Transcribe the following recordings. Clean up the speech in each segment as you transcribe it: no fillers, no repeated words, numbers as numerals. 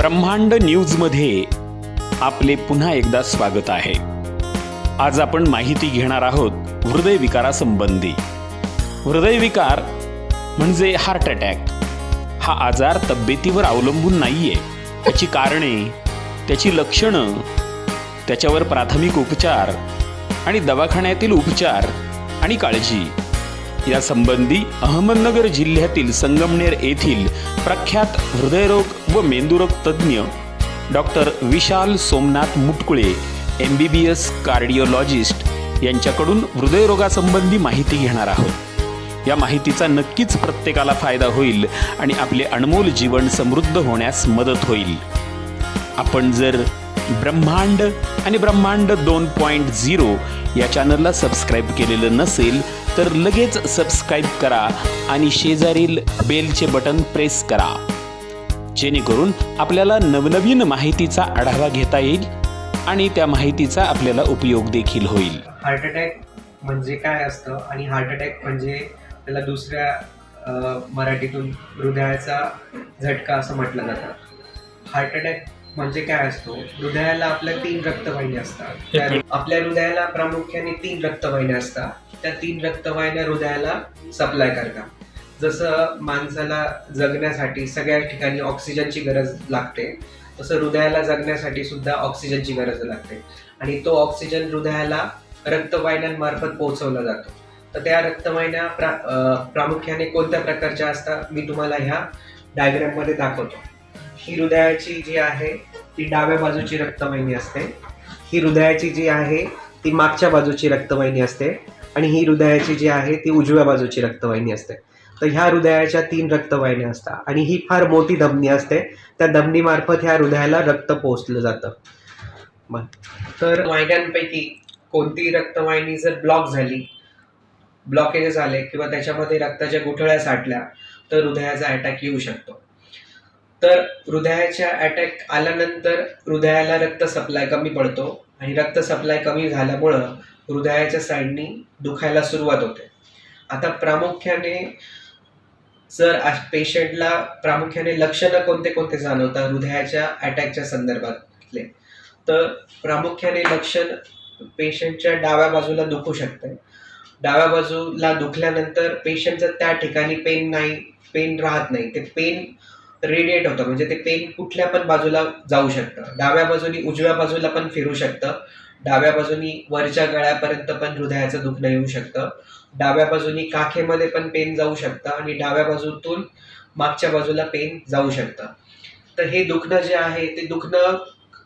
ब्रह्मांड न्यूजमध्ये आपले पुन्हा एकदा स्वागत आहे। आज आपण माहिती घेणार आहोत हृदयविकारासंबंधी। हृदयविकार म्हणजे हार्ट अटॅक हा आजार तब्येतीवर अवलंबून नाहीये। त्याची कारणे, त्याची लक्षणं, त्याच्यावर प्राथमिक उपचार आणि दवाखान्यातील उपचार आणि काळजी यासंबंधी अहमदनगर जिल्ह्यातील संगमनेर येथील प्रख्यात हृदयरोग व मेंदुरोग तज्ज्ञ डॉक्टर विशाल सोमनाथ मुटकुळे MBBS कार्डिओलॉजिस्ट यांच्याकडून हृदयरोगासंबंधी माहिती घेणार आहोत। या माहितीचा नक्कीच प्रत्येकाला फायदा होईल आणि आपले अनमोल जीवन समृद्ध होण्यास मदत होईल। आपण जर ब्रह्मांड आणि ब्रह्मांड 2.0 या चॅनलला सबस्क्राईब केलेलं नसेल तर लगेच सबस्क्राईब करा आणि शेजारील बेलचे बटन प्रेस करा, जेणेकरून आपल्याला नवनवीन माहितीचा आढावा घेता येईल आणि त्या माहितीचा आपल्याला उपयोग देखील होईल। हार्ट अटॅक म्हणजे काय असतं आणि हार्ट अटॅक म्हणजे त्याला दुसऱ्या मराठीतून हृदयाचा झटका असं म्हटलं जातं। हार्ट अटॅक म्हणजे काय असतो? हृदयाला आपल्या 3 रक्तवाहिन्या असतात। आपल्या हृदयाला प्रामुख्याने 3 रक्तवाहिन्या असतात। त्या 3 रक्तवाहिन्या हृदयाला सप्लाय करतात। जसं माणसाला जगण्यासाठी सगळ्या ठिकाणी ऑक्सिजनची गरज लागते, तसं हृदयाला जगण्यासाठी सुद्धा ऑक्सिजनची गरज लागते आणि तो ऑक्सिजन हृदयाला रक्तवाहिन्यांमार्फत पोहोचवला जातो। तर त्या रक्तवाहिन्या प्रामुख्याने कोणत्या प्रकारच्या असतात मी तुम्हाला ह्या डायग्राममध्ये दाखवतो। ही हृदयाची जी आहे ती डाव्या बाजूची रक्तवाहिनी असते, ही हृदयाची जी आहे ती मागच्या बाजूची रक्तवाहिनी असते आणि ही हृदयाची जी आहे ती उजव्या बाजूची रक्तवाहिनी असते। तर ह्या हृदयाच्या 3 रक्तवाहिन्या असतात आणि ही फार मोठी धमनी असते। त्या धमनीमार्फत ह्या हृदयाला रक्त पोहोचलं जातं। तर वाहिन्यांपैकी कोणती रक्तवाहिनी जर ब्लॉकेज झाले किंवा त्याच्यामध्ये रक्ताच्या गुठळ्या साठल्या तर हृदयाचा अटॅक येऊ शकतो। तर हृदयाच्या अटॅक आल्यानंतर हृदयाला रक्त सप्लाय कमी पडतो आणि रक्त सप्लाय कमी झाल्यामुळं हृदयाच्या साईडनी दुखायला सुरुवात होते। आता प्रामुख्याने जर पेशंटला प्रामुख्याने लक्षणं कोणते जाणवतात हृदयाच्या अटॅकच्या संदर्भातले, तर प्रामुख्याने लक्षण पेशंटच्या डाव्या बाजूला दुखू शकते। डाव्या बाजूला दुखल्यानंतर पेशंटचं त्या ठिकाणी पेन राहत नाही, ते पेन रेडिएट होतं, म्हणजे ते पेन कुठल्या पण बाजूला जाऊ शकतं। डाव्या बाजूनी उजव्या बाजूला पण फिरू शकतं, डाव्या बाजूनी वरच्या गळ्यापर्यंत पण हृदयाचं दुखणं येऊ शकतं, डाव्या बाजूनी काखेमध्ये पण पेन जाऊ शकतं आणि डाव्या बाजूतून मागच्या बाजूला पेन जाऊ शकतं। तर हे दुखणं जे आहे ते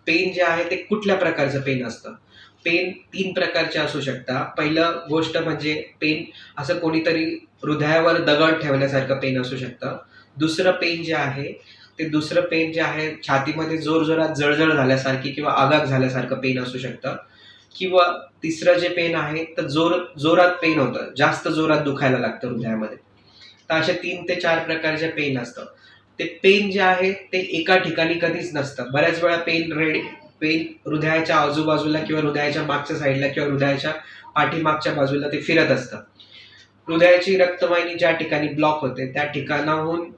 पेन जे आहे ते कुठल्या प्रकारचं पेन असतं? पेन 3 प्रकारचे असू शकतात। पहिलं गोष्ट म्हणजे पेन असं कोणीतरी हृदयावर दगड ठेवल्यासारखं पेन असू शकतं। दुसरं पेन जे आहे छातीमध्ये जोरजोरात जळजळ झाल्यासारखी किंवा आगाग झाल्यासारखं पेन असू शकतं, किंवा तिसरं जे पेन आहे तर जोरात पेन होतं, जास्त जोरात दुखायला लागतं हृदयामध्ये। तर अशा 3 ते 4 प्रकारचे पेन असतं। ते पेन जे आहे ते एका ठिकाणी कधीच नसतं। बऱ्याच वेळा पेन हृदयाच्या आजूबाजूला किंवा हृदयाच्या मागच्या साईडला किंवा हृदयाच्या पाठीमागच्या बाजूला ते फिरत असतं। हृदयाची रक्तवाहिनी ज्या ठिकाणी ब्लॉक होते त्या ठिकाणाहून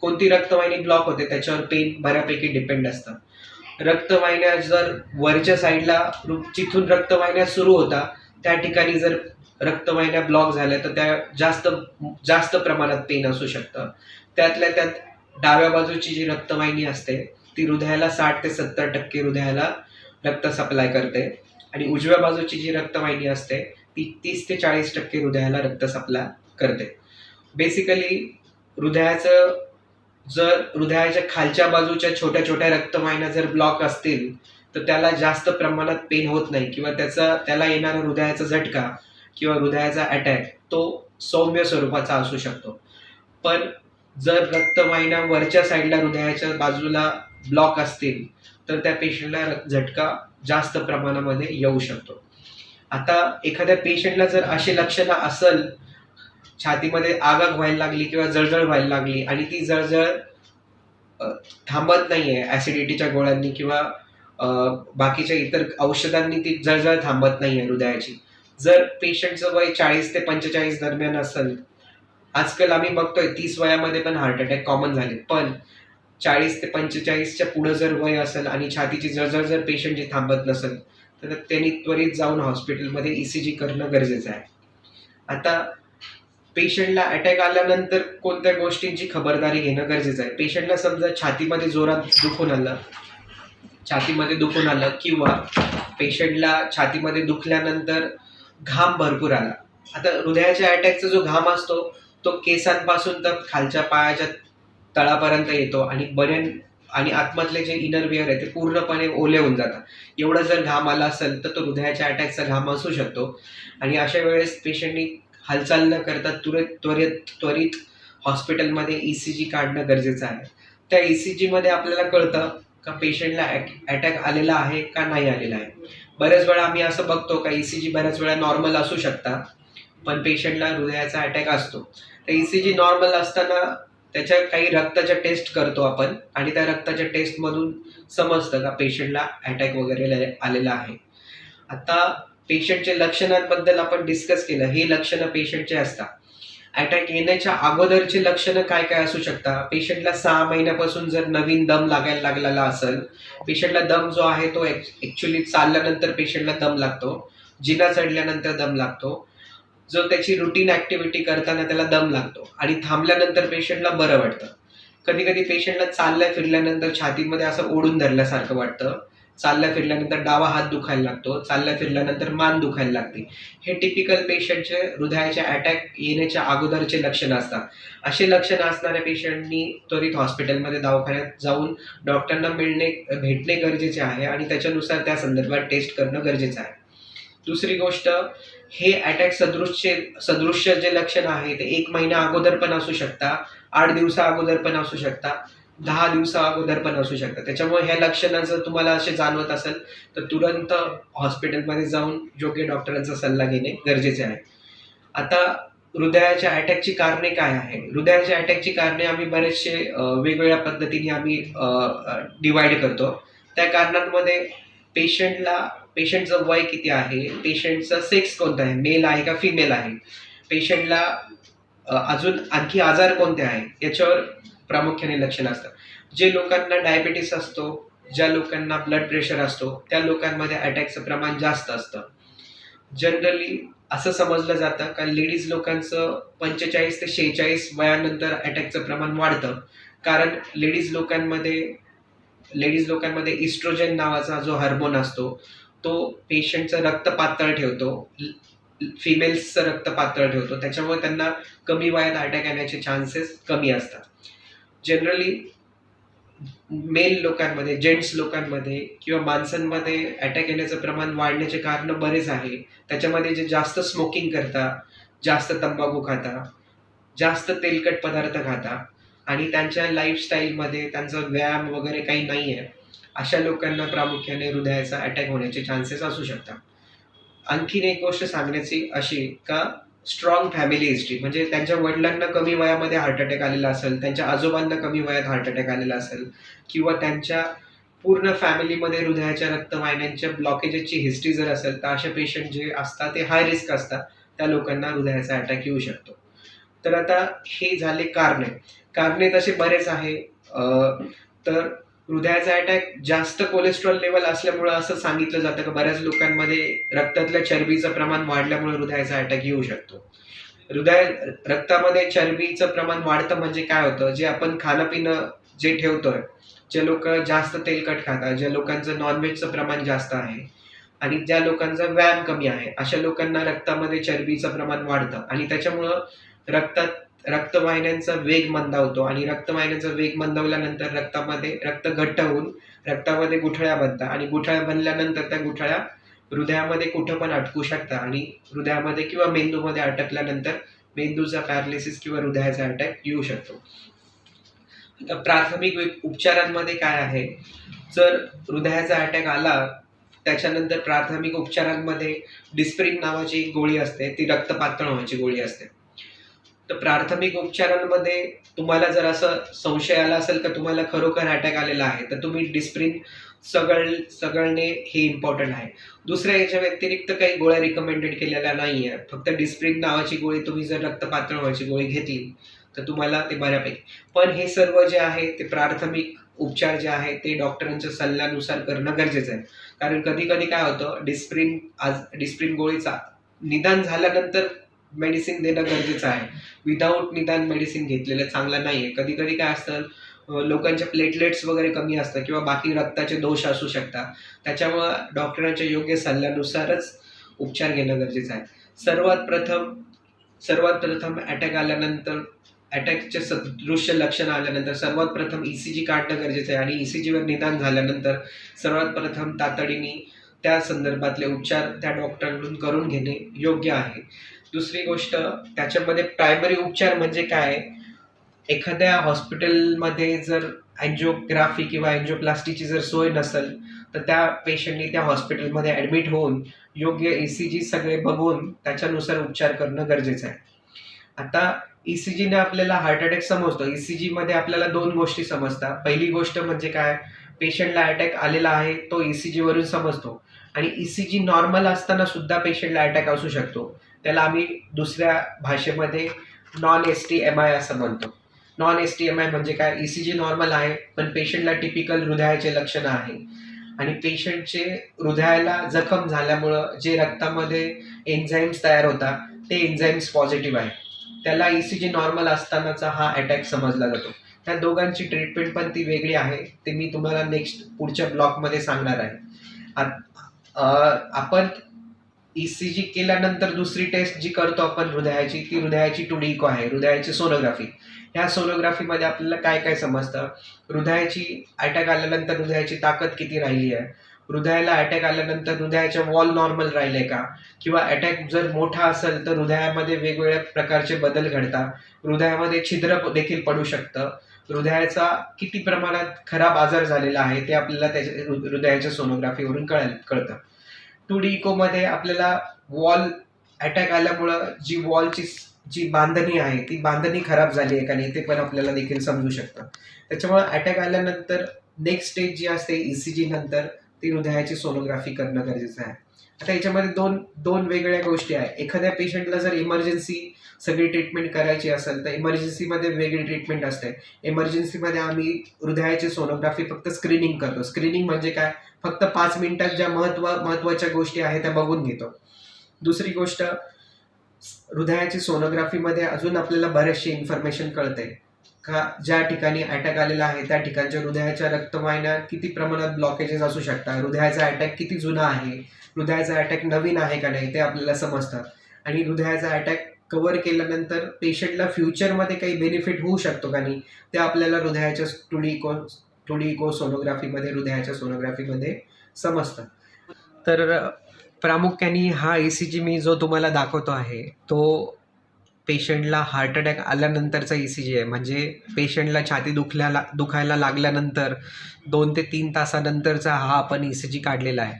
कोणती रक्तवाहिनी ब्लॉक होते त्याच्यावर पेन बऱ्यापैकी डिपेंड असतं। रक्तवाहिन्या जर वरच्या साईडला जिथून रक्तवाहिन्या सुरू होता त्या ठिकाणी जर रक्तवाहिन्या ब्लॉक झाल्या तर त्या जास्त प्रमाणात पेन असू शकतं। त्यातल्या त्यात डाव्या बाजूची जी रक्तवाहिनी असते ती हृदयाला 60 ते 70% हृदयाला रक्त सप्लाय करते आणि उजव्या बाजूची जी रक्तवाहिनी असते ती 30 ते 40% हृदयाला रक्त सप्लाय करते। बेसिकली हृदयाच्या खालच्या बाजूच्या छोट्या छोट्या रक्तवाहिन्या जर ब्लॉक असतील तर त्याला जास्त प्रमाणात पेन होत नाही किंवा त्याला येणारा हृदयाचा झटका किंवा हृदयाचा अटॅक तो सौम्य स्वरूपाचा असू शकतो। पण जर रक्तवाहिन्या वरच्या साईडला हृदयाच्या बाजूला ब्लॉक असतील तर त्या पेशंटला झटका जास्त प्रमाणामध्ये येऊ शकतो। आता एखाद्या पेशंटला जर अशी लक्षणं असेल, छातीमध्ये आगाग व्हायला लागली किंवा जळजळ व्हायला लागली आणि ती जळजळ थांबत नाहीये ऍसिडिटीच्या गोळ्यांनी किंवा बाकीच्या इतर औषधांनी ती जळजळ थांबत नाहीये हृदयाची, जर पेशंटचं वय 40 ते 45 दरम्यान असेल, आजकाल आम्ही बघतोय 30 वयामध्ये पण हार्ट अटॅक कॉमन झाले, पण 40 ते 45च्या पुढं जर वय असेल आणि छातीची जळजळ जर पेशंटची थांबत नसेल तर त्यांनी त्वरित जाऊन हॉस्पिटलमध्ये ECG करणं गरजेचं आहे. आता पेशंटला अटॅक आल्यानंतर कोणत्या गोष्टींची खबरदारी घेणं गरजेचं आहे. पेशंटला समजा छातीमध्ये दुखून आलं किंवा पेशंटला छातीमध्ये दुखल्यानंतर घाम भरपूर आला. आता हृदयाच्या अटॅकचा जो घाम असतो तो केसांपासून तर खालच्या पायाच्या तळापर्यंत येतो आणि बनेन आणि आतमधले जे इनर वेअर आहे ते पूर्णपणे ओले होऊन जातात. एवढा जर घाम आला असेल तर तो हृदयाच्या अटॅकचा घाम असू शकतो आणि अशा वेळेस पेशंटनी हालचाल न करता त्वरित हॉस्पिटलमध्ये ECG काढणं गरजेचं आहे. त्या ECG मध्ये आपल्याला कळतं का पेशंटला अटॅक आलेला आहे का नाही आलेला आहे. बऱ्याच वेळा आम्ही असं बघतो का ECG बऱ्याच वेळा नॉर्मल असू शकता पण पेशंटला हृदयाचा अटॅक असतो. तर ECG नॉर्मल असताना त्याच्या काही रक्ताच्या टेस्ट करतो आपण आणि त्या रक्ताच्या टेस्टमधून समजतं का पेशंटला अटॅक वगैरे आलेला आहे. आता पेशंटच्या लक्षणांबद्दल आपण डिस्कस केलं. हे लक्षणं पेशंटचे असतात. अटॅक येण्याच्या अगोदरचे लक्षणं काय काय असू शकतात. पेशंटला 6 महिन्यापासून जर नवीन दम लागायला लागलेला असेल, पेशंटला दम जो आहे तो ॲक्च्युली चालल्यानंतर पेशंटला दम लागतो, जिना चढल्यानंतर दम लागतो, जो त्याची रुटीन ॲक्टिव्हिटी करताना त्याला दम लागतो आणि थांबल्यानंतर पेशंटला बरं वाटतं. कधी कधी पेशंटला चालल्या फिरल्यानंतर छातीमध्ये असं ओढून धरल्यासारखं वाटतं. चालल्या फिरल्यानंतर डावा हात दुखायला लागतो, चालल्या फिरल्यानंतर मान दुखायला लागते. हे टिपिकल पेशंटचे हृदयाच्या अटॅक येण्याच्या अगोदरचे लक्षणं असतात. असे लक्षणं असणाऱ्या पेशंटनी त्वरित हॉस्पिटलमध्ये दवाखान्यात जाऊन डॉक्टरांना भेटणे गरजेचे आहे आणि त्याच्यानुसार त्या संदर्भात टेस्ट करणं गरजेचं आहे. दुसरी गोष्ट, हे अटॅक सदृश्य जे लक्षण आहे ते 1 महिना अगोदर पण असू शकता, 8 दिवसा अगोदर पण असू शकता, 10 दिवसा अगोदर पण असू शकतात. त्याच्यामुळे ह्या लक्षणं जर तुम्हाला असे जाणवत असेल तर तुरंत हॉस्पिटलमध्ये जाऊन योग्य डॉक्टरांचा सल्ला घेणे गरजेचे आहे. आता हृदयाच्या अटॅकची कारणे काय आहे. हृदयाच्या अटॅकची कारणे आम्ही बरेचसे वेगवेगळ्या पद्धतीने आम्ही डिवाइड करतो. त्या कारणांमध्ये पेशंटचं वय किती आहे, पेशंटचा सेक्स कोणता आहे, मेल आहे का फिमेल आहे, पेशंटला अजून आणखी आजार कोणते आहेत याच्यावर प्रामुख्याने लक्षण असतं. जे लोकांना डायबिटीस असतो, ज्या लोकांना ब्लड प्रेशर असतो त्या लोकांमध्ये अटॅकचं प्रमाण जास्त असतं. जनरली असं समजलं जातं का लेडीज लोकांचं 45 ते 46 वयानंतर अटॅकचं प्रमाण वाढतं. कारण लेडीज लोकांमध्ये इस्ट्रोजन नावाचा जो हार्मोन असतो तो पेशंटचं रक्त पातळ ठेवतो, फिमेल्सचं रक्त पातळ ठेवतो. त्याच्यामुळे त्यांना कमी वयात अटॅक येण्याचे चान्सेस कमी असतात. जनरली मेल लोकांमध्ये, जेंट्स लोकांमध्ये किंवा माणसांमध्ये अटॅक येण्याचं प्रमाण वाढण्याचे कारण बरेच आहे. त्याच्यामध्ये जे जास्त स्मोकिंग करतात, जास्त तंबाखू खाता, जास्त तेलकट पदार्थ खाता आणि त्यांच्या लाईफस्टाईलमध्ये त्यांचा व्यायाम वगैरे काही नाही आहे, अशा लोकांना प्रामुख्याने हृदयाचा अटॅक होण्याचे चान्सेस असू शकतात. आणखीन एक गोष्ट सांगण्याची अशी का स्ट्रॉंग फॅमिली हिस्ट्री, म्हणजे त्यांच्या वडिलांना कमी वयामध्ये हार्ट अटॅक आलेला असेल, त्यांच्या आजोबांना कमी वयात हार्ट अटॅक आलेला असेल किंवा त्यांच्या पूर्ण फॅमिलीमध्ये हृदयाच्या रक्तवाहिन्यांच्या ब्लॉकेजेसची हिस्ट्री जर असेल तर अशा पेशंट जे असतात ते हाय रिस्क असतात, त्या लोकांना हृदयाचा अटॅक येऊ शकतो. तर आता हे झाले कारणे तसे बरेच आहे. तर हृदयाचा अटॅक जास्त कोलेस्ट्रॉल लेवल असल्यामुळे असं सांगितलं जातं की बऱ्याच लोकांमध्ये रक्तातल्या चरबीचं प्रमाण वाढल्यामुळे हृदयाचा अटॅक येऊ शकतो. रक्तामध्ये चरबीचं प्रमाण वाढतं म्हणजे काय होतं, जे आपण खाणंपिणं जे ठेवतोय, जे लोक जास्त तेलकट खातात, ज्या लोकांचं नॉनव्हेजचं प्रमाण जास्त आहे आणि ज्या लोकांचा व्यायाम कमी आहे, अशा लोकांना रक्तामध्ये चरबीचं प्रमाण वाढतं आणि त्याच्यामुळं रक्तवाहिन्यांचा वेग मंदावतो आणि रक्तवाहिन्यांचा वेग मंदावल्यानंतर रक्त घट्ट होऊन रक्तामध्ये गुठळ्या बनतात आणि गुठळ्या बनल्यानंतर त्या गुठळ्या हृदयामध्ये कुठं पण अटकू शकतात आणि हृदयामध्ये किंवा मेंदूमध्ये अटकल्यानंतर मेंदूचा पॅरालिसिस किंवा हृदयाचा अटॅक येऊ शकतो. आता प्राथमिक उपचारांमध्ये काय आहे, जर हृदयाचा अटॅक आला त्याच्यानंतर प्राथमिक उपचारांमध्ये डिस्प्रिन नावाची एक गोळी असते, ती रक्त पातळ व्हायची गोळी असते. तर प्राथमिक उपचारांमध्ये तुम्हाला जर असं संशय आला असेल का तुम्हाला खरोखर अटॅक आलेला आहे तर तुम्ही डिस्प्रिन सगळणे हे इम्पॉर्टंट आहे. दुसऱ्या याच्या व्यतिरिक्त काही गोळ्या रिकमेंडेड केलेल्या नाही आहे. फक्त डिस्प्रिन नावाची गोळी तुम्ही जर रक्त पातळ व्हायची गोळी घेतली तर तुम्हाला ते बऱ्यापैकी. पण हे सर्व जे आहे ते प्राथमिक उपचार जे आहे ते डॉक्टरांच्या सल्ल्यानुसार करणं गरजेचं आहे. कारण कधी-कधी काय होतं, डिस्प्रिन गोळीचा निदान झाल्यानंतर मेडिसिन देणं गरजेचं आहे. विदाऊट निदान मेडिसिन घेतलेलं चांगलं नाहीये. कधी-कधी काय असतं, लोकांच्या प्लेटलेट्स वगैरे कमी असतात किंवा बाकी रक्ताचे दोष असू शकतात. त्याच्यामुळं डॉक्टरांच्या योग्य सल्ल्यानुसारच उपचार घेणं गरजेचं आहे. सर्वात प्रथम अटॅक आल्यानंतर, अटॅकचे सदृश्य लक्षणं आल्यानंतर सर्वात प्रथम ECG काढणं गरजेचं आहे आणि ECGवर निदान झाल्यानंतर सर्वात प्रथम तातडीने त्या संदर्भातले उपचार त्या डॉक्टरांकडून करून घेणे योग्य आहे. दुसरी गोष्ट, त्याच्यामध्ये प्रायमरी उपचार म्हणजे काय, एखाद्या हॉस्पिटलमध्ये जर अँजिओग्राफी किंवा अँजिओप्लास्टीची जर सोय नसेल, तर त्या पेशंटनी त्या हॉस्पिटलमध्ये ॲडमिट होऊन योग्य ECG सगळे बघून त्याच्यानुसार उपचार करणं गरजेचं आहे. आता ECGने आपल्याला हार्ट अटॅक समजतो. ECGमध्ये आपल्याला 2 गोष्टी समजतात. पहिली गोष्ट म्हणजे काय, पेशंटला अटॅक आलेला आहे तो ECGवरून समजतो आणि ECG नॉर्मल असताना सुद्धा पेशंटला अटॅक असू शकतो. त्याला आम्ही दुसऱ्या भाषेमध्ये नॉन STMI असं म्हणतो. नॉन STMI म्हणजे काय, ECG नॉर्मल आहे पण पेशंटला टिपिकल हृदयाचे लक्षणं आहे आणि पेशंटचे हृदयाला जखम झाल्यामुळं जे रक्तामध्ये एन्झाईम्स तयार होतात ते एन्झाईम्स पॉझिटिव्ह आहे. त्याला ECG नॉर्मल असतानाचा हा अटॅक समजला जातो. त्या दोघांची ट्रीटमेंट पण ती वेगळी आहे. ते मी तुम्हाला नेक्स्ट पुढच्या ब्लॉकमध्ये सांगणार आहे. आपण ECG केल्यानंतर दुसरी टेस्ट जी करतो आपण हृदयाची, ती हृदयाची 2D इको आहे, हृदयाची सोनोग्राफी. ह्या सोनोग्राफीमध्ये आपल्याला काय काय समजतं, हृदयाची अटॅक आल्यानंतर हृदयाची ताकद किती राहिली आहे, हृदयाला अटॅक आल्यानंतर हृदयाच्या वॉल नॉर्मल राहिले का, किंवा अटॅक जर मोठा असेल तर हृदयामध्ये वेगवेगळ्या प्रकारचे बदल घडतात, हृदयामध्ये छिद्र देखील पडू शकतं, हृदयाचा किती प्रमाणात खराब आजार झालेला आहे ते आपल्याला त्याच्या हृदयाच्या सोनोग्राफीवरून कळतं. 2D इकोमध्ये आपल्याला वॉल अटॅक आल्यामुळं जी वॉलची जी बांधणी आहे ती बांधणी खराब झाली आहे का नाही ते पण आपल्याला देखील समजू शकतं. त्याच्यामुळे अटॅक आल्यानंतर नेक्स्ट स्टेज जी असते ECG नंतर ती हृदयाची सोनोग्राफी करणं गरजेचं आहे. आता याच्यामध्ये दोन वेगळ्या गोष्टी आहेत. एखाद्या पेशंटला जर इमर्जन्सी सगळी ट्रीटमेंट करायची असेल तर इमर्जन्सीमध्ये वेगळी ट्रीटमेंट असते. इमर्जन्सीमध्ये आम्ही हृदयाची सोनोग्राफी फक्त स्क्रीनिंग करतो. स्क्रीनिंग म्हणजे काय, फक्त 5 मिनिटात ज्या महत्त्वाच्या गोष्टी आहेत त्या बघून घेतो. दुसरी गोष्ट, हृदयाची सोनोग्राफीमध्ये अजून आपल्याला बरेचसे इन्फॉर्मेशन कळते का, ज्या ठिकाणी अटॅक आलेला आहे त्या ठिकाणच्या हृदयाच्या रक्तवाहिन्या किती प्रमाणात ब्लॉकेजेस असू शकतात, हृदयाचा अटॅक किती जुना आहे, हृदयाचा अटॅक नवीन आहे का नाही ते आपल्याला समजतात. आणि हृदयाचा अटॅक कव्हर केल्यानंतर पेशंटला फ्युचरमध्ये काही बेनिफिट होऊ शकतो का नाही ते आपल्याला हृदयाच्या 2D इको सोनोग्राफीमध्ये, हृदयाच्या सोनोग्राफीमध्ये समजतं. तर प्रामुख्याने हा ECG मी जो तुम्हाला दाखवतो आहे तो पेशंटला हार्ट अटॅक आल्यानंतरचा ECG आहे. म्हणजे पेशंटला छाती दुखायला लागल्यानंतर 2 ते 3 तासानंतरचा हा आपण ECG काढलेला आहे.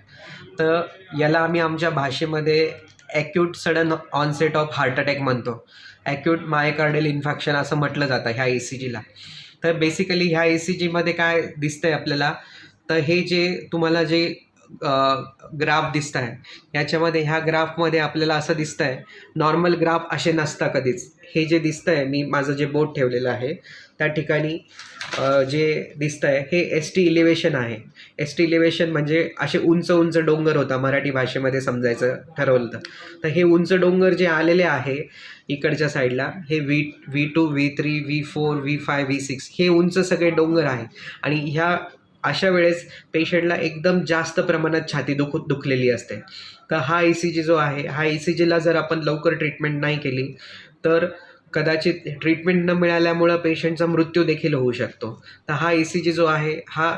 तर याला आम्ही आमच्या भाषेमध्ये acute sudden onset of heart attack म्हणतो. ॲक्यूट मायोकार्डियल इन्फेक्शन असं म्हटलं जातं ह्या ECGला. तर बेसिकली ह्या ECGमध्ये काय दिसतंय आपल्याला, तर हे जे तुम्हाला जे ग्राफ दिसत आहे याच्यामध्ये, ह्या ग्राफमध्ये आपल्याला असं दिसतं आहे, नॉर्मल ग्राफ असे नसता कधीच. हे जे दिसतं आहे, मी माझं जे बोट ठेवलेलं आहे त्या ठिकाणी जे दिसतं आहे हे ST इलिव्हेशन आहे. ST इलिव्हेशन म्हणजे असे उंच उंच डोंगर होता, मराठी भाषेमध्ये समजायचं ठरवलं तर हे उंच डोंगर जे आलेले आहे इकडच्या साईडला, हे V2, V3, V4, V5, V6 हे उंच सगळे डोंगर आहे. आणि ह्या अशा वेळेस पेशंटला एकदम जास्त प्रमाणात छाती दुखलेली असते. तर हा ECG जो आहे, हा ECGला जर आपण लवकर ट्रीटमेंट नाही केली तर कदाचित ट्रीटमेंट न मिळाल्यामुळं पेशंटचा मृत्यू देखील होऊ शकतो. तर हा ECG जो आहे हा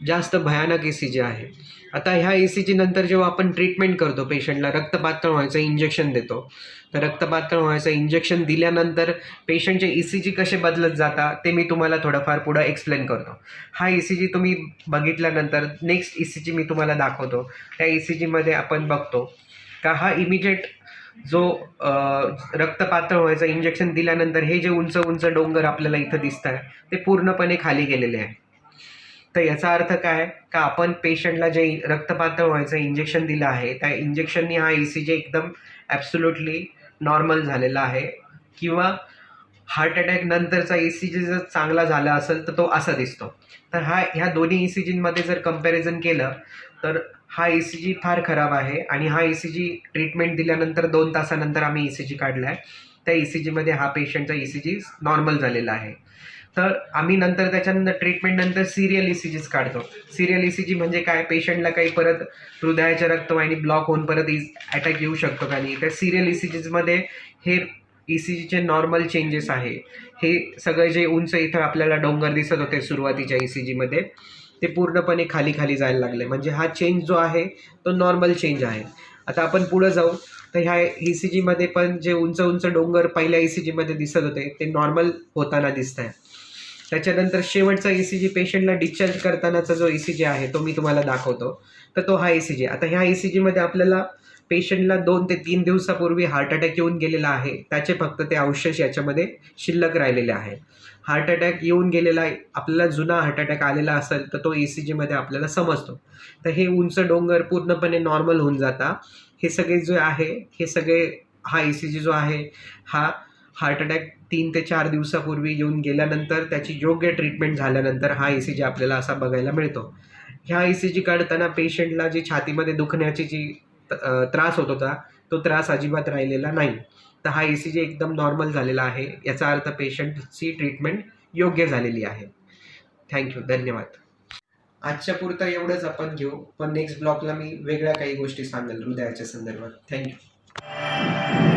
जास्त भयानक ECG आहे. आता ह्या ECG नंतर जेव्हा आपण ट्रीटमेंट करतो, पेशंटला रक्त पातळ व्हायचं इंजेक्शन देतो, तर रक्त पातळ व्हायचं इंजेक्शन दिल्यानंतर पेशंटचे ECG कसे बदलत जातात ते मी तुम्हाला थोडंफार पुढं एक्सप्लेन करतो. हा ECG तुम्ही बघितल्यानंतर नेक्स्ट ECG मी तुम्हाला दाखवतो. त्या ECGमध्ये आपण बघतो का हा इमिजिएट जो रक्त पातळ व्हायचं इंजेक्शन दिल्यानंतर हे जे उंच उंच डोंगर आपल्याला इथं दिसत आहे ते पूर्णपणे खाली गेलेले आहे. तर याचा अर्थ काय का, आपण पेशंटला जे रक्त पातळ व्हायचं इंजेक्शन दिलं आहे त्या इंजेक्शननी हा ECG एकदम ॲब्सोल्युटली नॉर्मल झालेला आहे. किंवा हार्ट अटॅक नंतरचा ECG जर चांगला झाला असेल तर तो असा दिसतो. तर ह्या दोन्ही ECGमध्ये जर कंपॅरिझन केलं तर हा ECG फार खराब आहे आणि हा ECG ट्रीटमेंट दिल्यानंतर 2 तासानंतर आम्ही ECG काढला आहे. त्या ECGमध्ये हा पेशंटचा ECG नॉर्मल झालेला आहे. तर आम्ही नंतर त्याच्यानंतर ट्रीटमेंटनंतर सिरियल ECGs काढतो. सिरियल ECG म्हणजे काय, पेशंटला काही परत हृदयाच्या रक्तवाहिनी ब्लॉक होऊन परत अटॅक येऊ शकतो का नाही. त्या सिरियल ECGsमध्ये हे ECGचे नॉर्मल चेंजेस आहे. हे सगळे जे उंच इथं आपल्याला डोंगर दिसत होते सुरुवातीच्या ECGमध्ये ते पूर्णपणे खाली खाली जायला लागले. म्हणजे हा चेंज जो आहे तो नॉर्मल चेंज आहे. आता आपण पुढं जाऊ तर ह्या ECGमध्ये पण जे उंच उंच डोंगर पहिल्या ECGमध्ये दिसत होते ते नॉर्मल होताना दिसत आहे. त्याच्यानंतर शेवटचा ECG पेशंटला डिस्चार्ज करतानाचा जो ECG आहे तो मी तुम्हाला दाखवतो. तर तो हा ECG. आता ह्या ECGमध्ये आपल्याला पेशंटला 2 ते 3 दिवसापूर्वी हार्ट अटॅक येऊन गेलेला आहे. त्याचे फक्त ते अवशेष याच्यामध्ये शिल्लक राहिलेले आहेत. हार्ट अटॅक येऊन गेलेला आहे, आपल्याला जुना हार्ट अटॅक आलेला असेल तर तो ECGमध्ये आपल्याला समजतो. तर हे उंच डोंगर पूर्णपणे नॉर्मल होऊन जाता. हे सगळे जे आहे हे सगळे हा ECG जो आहे हा हार्ट अटॅक 3 ते 4 दिवसापूर्वी येऊन गेल्यानंतर त्याची योग्य ट्रीटमेंट झाल्यानंतर हा ECG आपल्याला असा बघायला मिळतो. ह्या ECG काढताना पेशंटला जी छातीमध्ये दुखण्याची जी त्रास होत होता तो त्रास अजिबात राहिलेला नाही. तर हा ECG एकदम नॉर्मल झालेला आहे. याचा अर्थ पेशंटची ट्रीटमेंट योग्य झालेली आहे. थँक्यू, धन्यवाद. आजच्या पुरतं एवढंच आपण घेऊ, पण नेक्स्ट ब्लॉकला मी वेगळ्या काही गोष्टी सांगेल हृदयाच्या संदर्भात. थँक्यू.